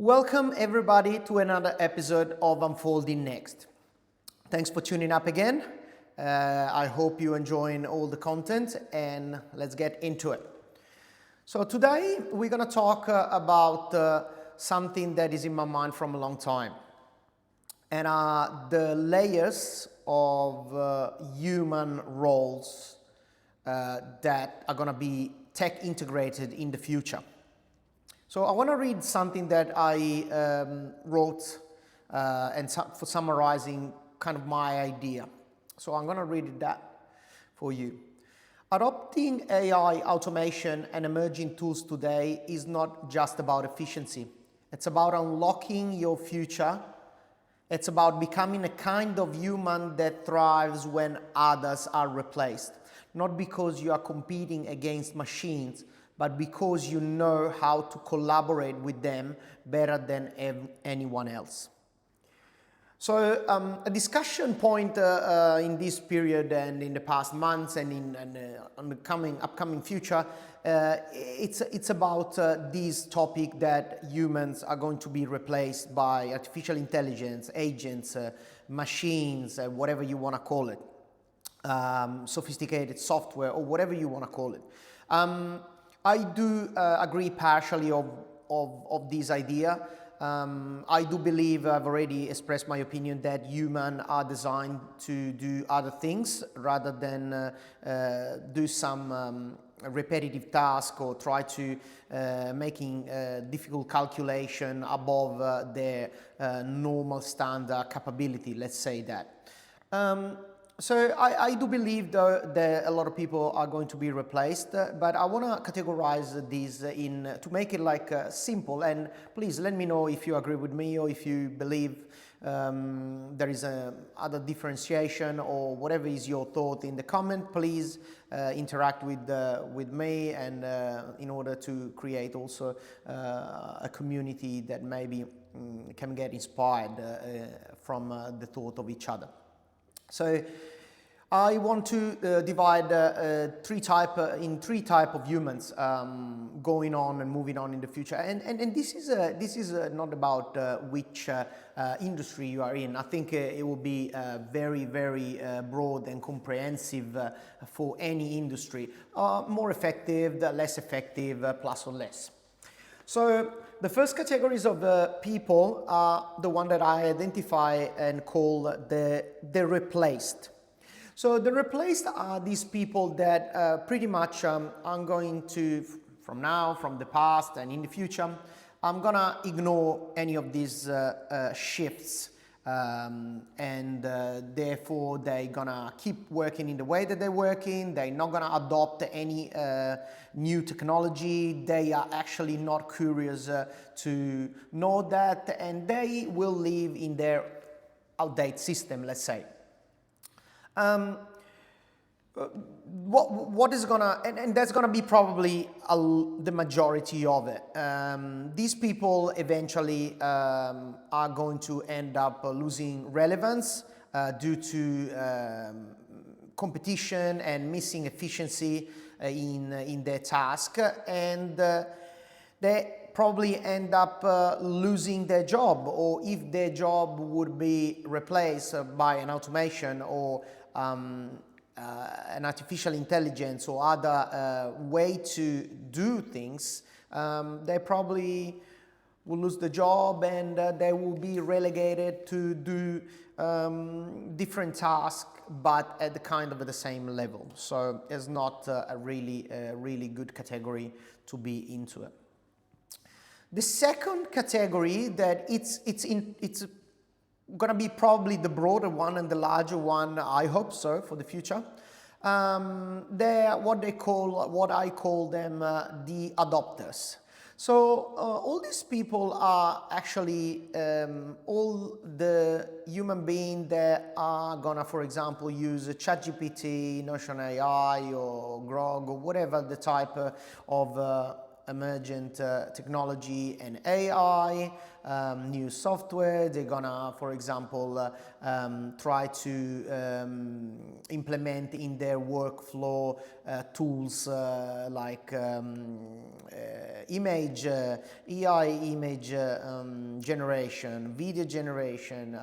Welcome everybody to another episode of Unfolding Next. Thanks for tuning up again. I hope you're enjoying all the content and let's get into it. So today we're going to talk about something that is in my mind from a long time, and the layers of human roles that are going to be tech integrated in the future. So I want to read something that I wrote for summarizing kind of my idea. So I'm going to read that for you. Adopting AI, automation and emerging tools today is not just about efficiency. It's about unlocking your future. It's about becoming a kind of human that thrives when others are replaced. Not because you are competing against machines, but because you know how to collaborate with them better than anyone else. So a discussion point in this period and in the past months and in the upcoming future, it's about this topic that humans are going to be replaced by artificial intelligence, agents, machines, whatever you want to call it, sophisticated software or whatever you want to call it. I do agree partially of this idea. I do believe, I've already expressed my opinion, that humans are designed to do other things rather than do some repetitive task or try to making difficult calculation above their normal standard capability, let's say that. So I do believe though that a lot of people are going to be replaced, but I want to categorize these to make it like simple, and please let me know if you agree with me or if you believe there is other differentiation or whatever is your thought in the comment. Please interact with me and in order to create also a community that maybe can get inspired from the thought of each other. So I want to divide three type of humans going on and moving on in the future, and this is not about which industry you are in. I think it will be very broad and comprehensive for any industry, more effective, less effective, plus or less. So the first categories of people are the one that I identify and call the replaced. So the replaced are these people that pretty much I'm going to, from now, from the past and in the future, I'm gonna ignore any of these shifts, and therefore they're gonna keep working in the way that they're working. They're not gonna adopt any new technology. They are actually not curious to know that, and they will live in their outdated system, let's say. What is gonna, and that's gonna be probably the majority of it. These people eventually are going to end up losing relevance due to competition and missing efficiency in their task, and they probably end up losing their job, or if their job would be replaced by an automation or an artificial intelligence or other way to do things, they probably will lose the job, and they will be relegated to do different tasks, but at the same level. So it's not a really good category to be into it. The second category that it's gonna be probably the broader one and the larger one, I hope so, for the future. They're what I call them the adopters. So all these people are actually all the human beings that are gonna, for example, use ChatGPT, Notion AI or Grok or whatever the type of emergent technology and AI, new software. They're gonna, for example, try to implement in their workflow tools like image, AI image generation, video generation,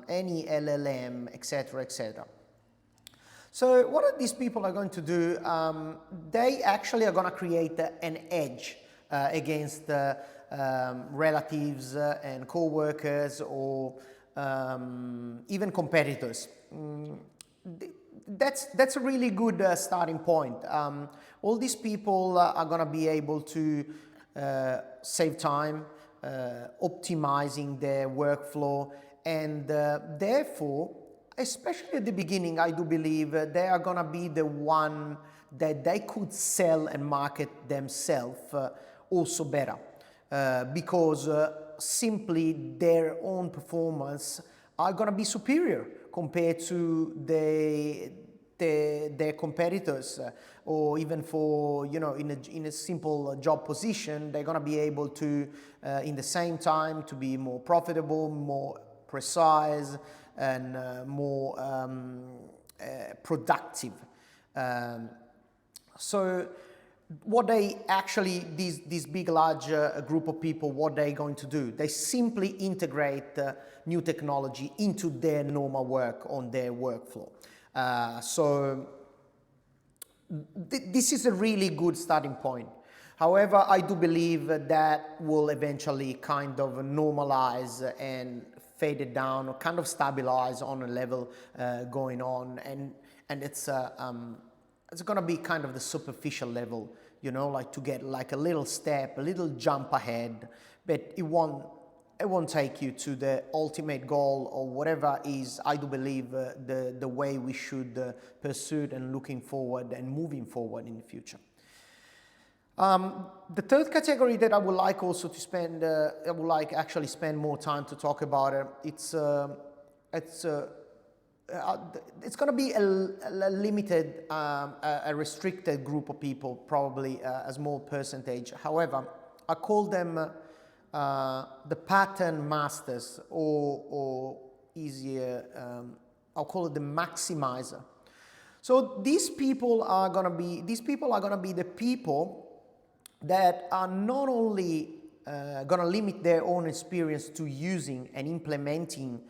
any LLM, etc., etc. So what are these people are going to do? They actually are going to create an edge against relatives and co-workers or even competitors. That's a really good starting point. All these people are going to be able to save time, optimizing their workflow, and therefore, especially at the beginning, I do believe they are going to be the one that they could sell and market themselves also better because simply their own performance are going to be superior compared to their competitors or even for, you know, in a simple job position, they're going to be able to, in the same time, to be more profitable, more precise, and more productive. So what they actually, these big, large group of people, what they're going to do, they simply integrate new technology into their normal work on their workflow. So this is a really good starting point. However, I do believe that will eventually kind of normalize and fade it down or kind of stabilize on a level going on, and it's going to be kind of the superficial level, you know, like to get like a little step, a little jump ahead, but it won't take you to the ultimate goal or whatever is, I do believe, the way we should pursue and looking forward and moving forward in the future. The third category that I would like also to spend, I would like actually spend more time to talk about it. It's going to be a limited, a restricted group of people, probably a small percentage. However, I call them the pattern masters, or easier, I'll call it the maximizer. So these people are going to be the people that are not only going to limit their own experience to using and implementing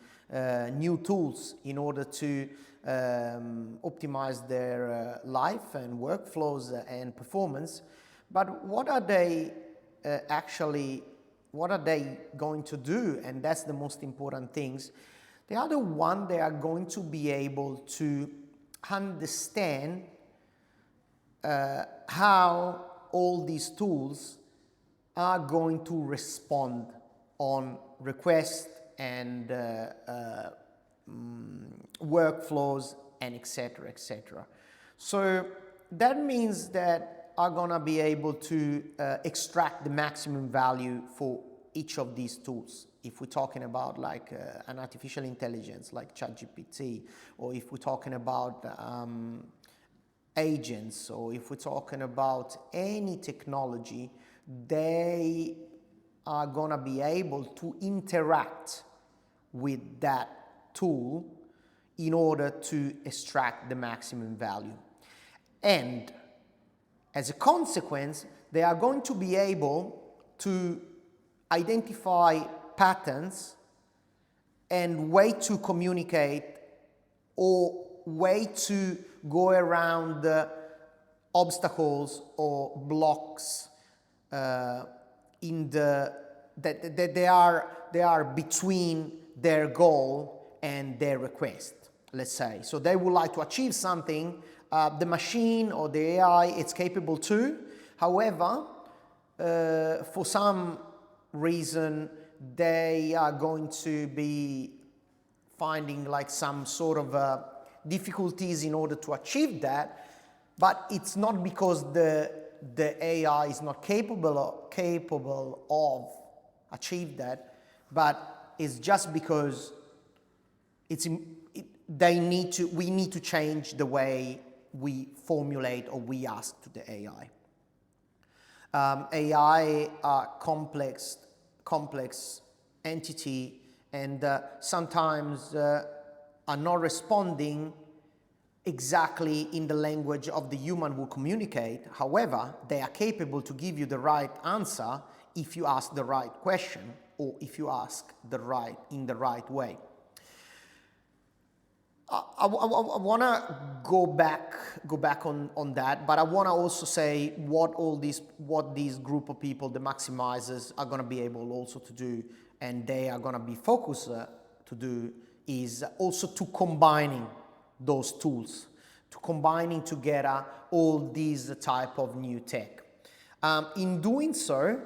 new tools in order to optimize their life and workflows and performance, but what are they going to do? And that's the most important things. They are the one they are going to be able to understand how all these tools are going to respond on requests and workflows and etc., etc. So that means that are going to be able to extract the maximum value for each of these tools. If we're talking about like an artificial intelligence like ChatGPT, or if we're talking about agents, or if we're talking about any technology, they are going to be able to interact with that tool in order to extract the maximum value. And as a consequence, they are going to be able to identify patterns and way to communicate or way to go around the obstacles or blocks in the that they are between their goal and their request, let's say. So they would like to achieve something, the machine or the AI it's capable to. However, for some reason they are going to be finding like some sort of difficulties in order to achieve that, but it's not because the AI is not capable of achieve that, but it's just because we need to change the way we formulate or we ask to the AI. AI are complex entity, and sometimes are not responding exactly in the language of the human who communicate. However, they are capable to give you the right answer if you ask the right question or if you ask in the right way. I want to go back on that, but I want to also say what these group of people, the maximizers, are going to be able also to do, and they are going to be focused to do, is also to combining those tools, to combining together all these type of new tech. In doing so,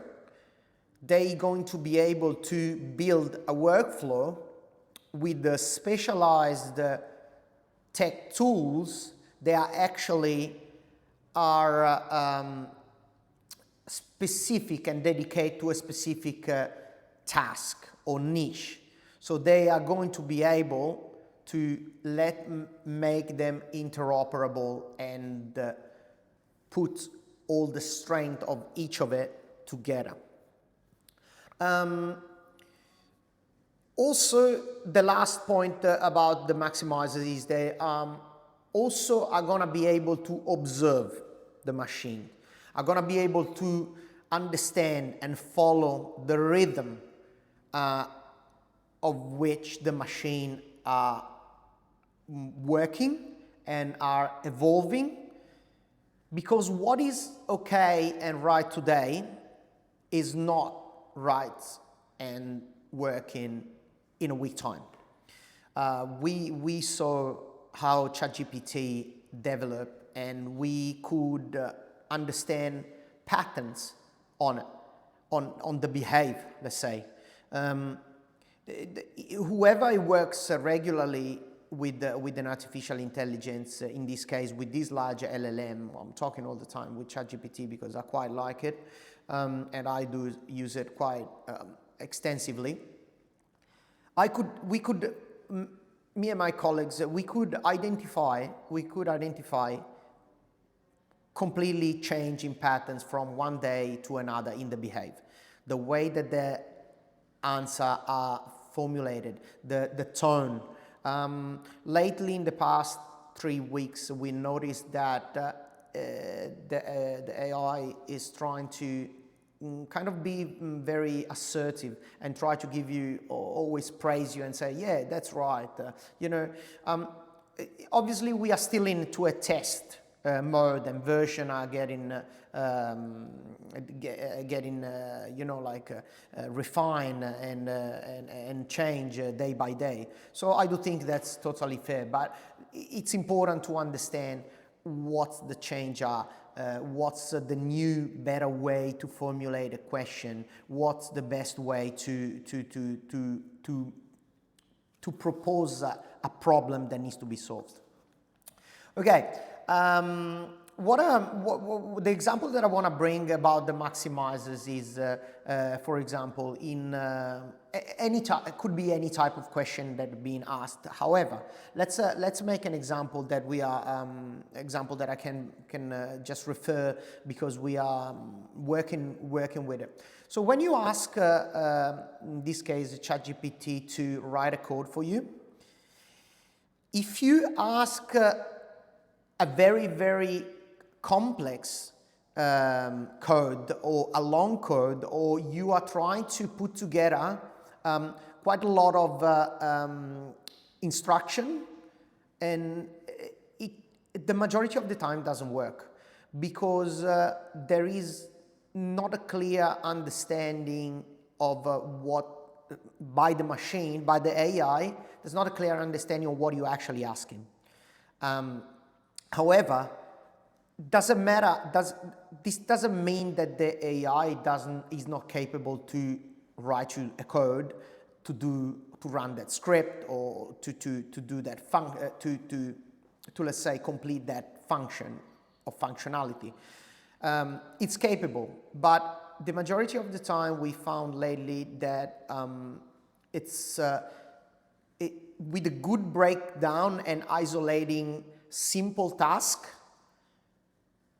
they're going to be able to build a workflow with the specialized tech tools. They are actually specific and dedicated to a specific task or niche. So they are going to be able to make them interoperable and put all the strength of each of it together. Also, the last point about the maximizers is they also are going to be able to observe the machine, are going to be able to understand and follow the rhythm of which the machine are working and are evolving, because what is okay and right today is not right and working in a week time. We saw how ChatGPT developed, and we could understand patterns on the behavior, let's say. Whoever works regularly with an artificial intelligence, in this case with this large LLM, I'm talking all the time with ChatGPT because I quite like it, and I do use it quite extensively. Me and my colleagues, we could identify completely changing patterns from one day to another in the behavior. The way that the answer are formulated, the tone. Lately, in the past 3 weeks, we noticed that the AI is trying to kind of be very assertive and try to give you, always praise you and say, yeah, that's right. Obviously, we are still into a test mode, and version are getting refine and change day by day. So I do think that's totally fair, but it's important to understand what the change are, what's the new better way to formulate a question, what's the best way to propose a problem that needs to be solved. Okay. The example that I want to bring about the maximizers is, for example, in it could be any type of question that being asked. However, let's make an example that I can just refer because we are working with it. So when you ask, in this case, ChatGPT to write a code for you, if you ask a very, very complex code or a long code, or you are trying to put together quite a lot of instruction, and the majority of the time doesn't work because there is not a clear understanding of what, by the machine, by the AI, there's not a clear understanding of what you're actually asking. However, doesn't matter. This doesn't mean that the AI is not capable to write you a code to run that script or to do that to let's say complete that function or functionality. It's capable, but the majority of the time we found lately that with a good breakdown and isolating simple task,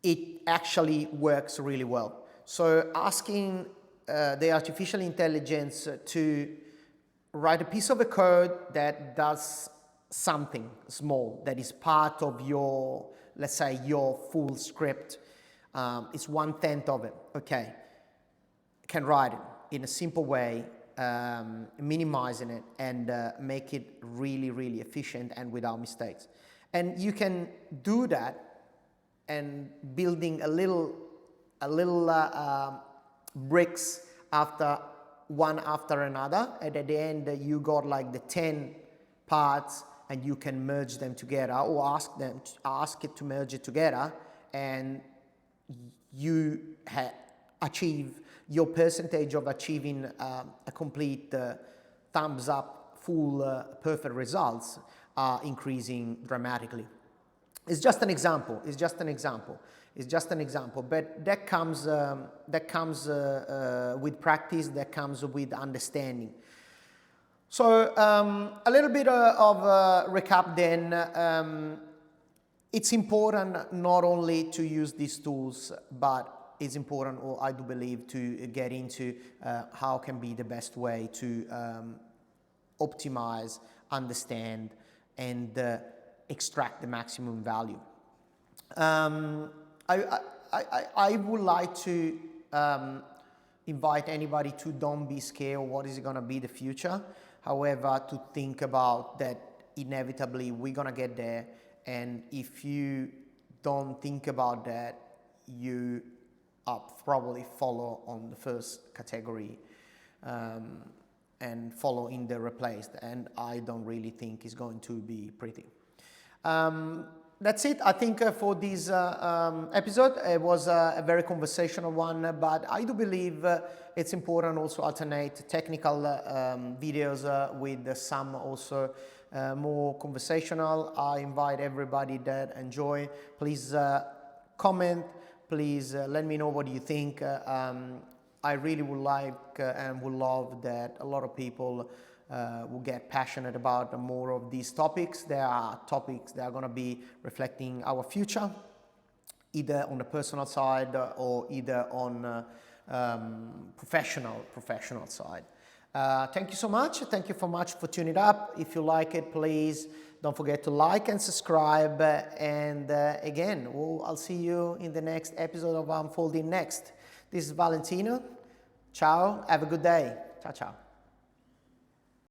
it actually works really well. So asking the artificial intelligence to write a piece of a code that does something small, that is part of your, let's say, your full script. It's 1/10 of it, okay. Can write it in a simple way, minimizing it and make it really, really efficient and without mistakes. And you can do that and building a little bricks one after another, and at the end you got like the 10 parts, and you can merge them together or ask it to merge it together, and you achieve your percentage of achieving a complete thumbs up, full perfect results are increasing dramatically. It's just an example. It's just an example. It's just an example. But that comes with practice. That comes with understanding. So a little bit of recap then. It's important not only to use these tools, but it's important, or I do believe, to get into how can be the best way to optimize, understand, and extract the maximum value. I would like to invite anybody to don't be scared of what is going to be the future. However, to think about that inevitably we're going to get there. And if you don't think about that, you probably follow on the first category and follow in the replaced. And I don't really think it's going to be pretty. That's it, I think, for this episode. It was a very conversational one, but I do believe it's important also alternate technical videos with some also more conversational. I invite everybody that enjoy. Please comment, please let me know what you think. I really would like and would love that a lot of people will get passionate about more of these topics. There are topics that are going to be reflecting our future, either on the personal side or either on professional side. Thank you so much. Thank you so much for tuning up. If you like it, please don't forget to like and subscribe. And again, I'll see you in the next episode of Unfolding Next. This is Valentino. Ciao. Have a good day. Ciao, ciao.